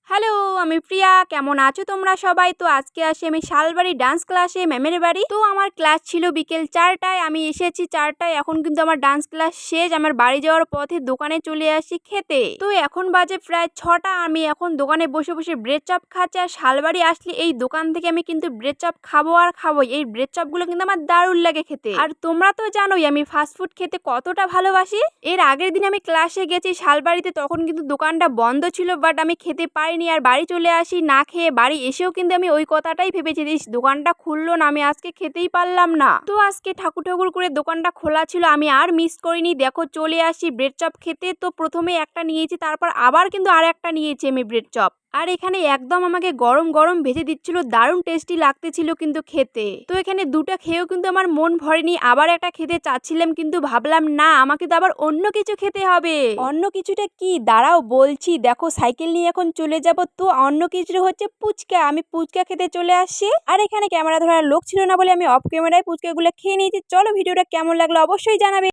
Hello, আমি প্রিয়া। কেমন আছো তোমরা সবাই? তো আজকে আসি আমি শালবাড়ি ডান্স ক্লাসে ম্যামের বাড়ি। তো আমার ক্লাস ছিল বিকেল 4টায়, আমি এসেছি 4টায়। এখন কিন্তু আমার ডান্স ক্লাস শেষ। আমার বাড়ি যাওয়ার পথে দোকানে চলে আসি খেতে। তো এখন বাজে প্রায় 6টা। আমি এখন দোকানে বসে বসে ব্রেড চপ খাচ্ছি। আর শালবাড়ি আসলে এই দোকান থেকে আমি কিন্তু ব্রেড চপ খাবো আর খাবোই। এই ব্রেড চপগুলো কিন্তু আমার দারুণ লাগে খেতে। আর তোমরা তো জানোই আমি ফাস্টফুড খেতে কতটা ভালোবাসি। এর আগের দিন আমি ক্লাসে গেছি শালবাড়িতে, তখন কিন্তু দোকানটা বন্ধ ছিল, বাট আমি খেতে পারিনি আর বাড়ি চলে আসি না খেয়ে। বাড়ি এসেও কিন্তু আমি ওই কথাটাই ভেবেছি, ইস দোকানটা খুললো না, আমি আজকে খেতেই পারলাম না। তো আজকে ঠাকুর ঠাকুর করে দোকানটা খোলা ছিল, আমি আর মিস করিনি। দেখো চলে আসি ব্রেড চপ খেতে। তো প্রথমে একটা নিয়েছি, তারপর আবার কিন্তু আর একটা নিয়েছি আমি ব্রেড চপ। আর এখানে একদম আমাকে গরম গরম ভেজে দিচ্ছিল, দারুণ টেস্টি লাগতেছিল কিন্তু খেতে। তো এখানে দুটো খেয়েও কিন্তু আমার মন ভরেনি, আবার একটা খেতে চাচ্ছিলাম, কিন্তু ভাবলাম না, আমাকে তো আবার অন্য কিছু খেতে হবে। অন্য কিছুটা কি, দাঁড়াও বলছি। দেখো সাইকেল নিয়ে এখন চলে যাব। তো অন্য কিছু হচ্ছে ফুচকা। আমি ফুচকা খেতে চলে আসছি। আর এখানে ক্যামেরা ধরার লোক ছিল না বলে আমি অফ ক্যামেরায় ফুচকাগুলো খেয়ে নিয়েছি। চলো ভিডিওটা কেমন লাগলো অবশ্যই জানাবে।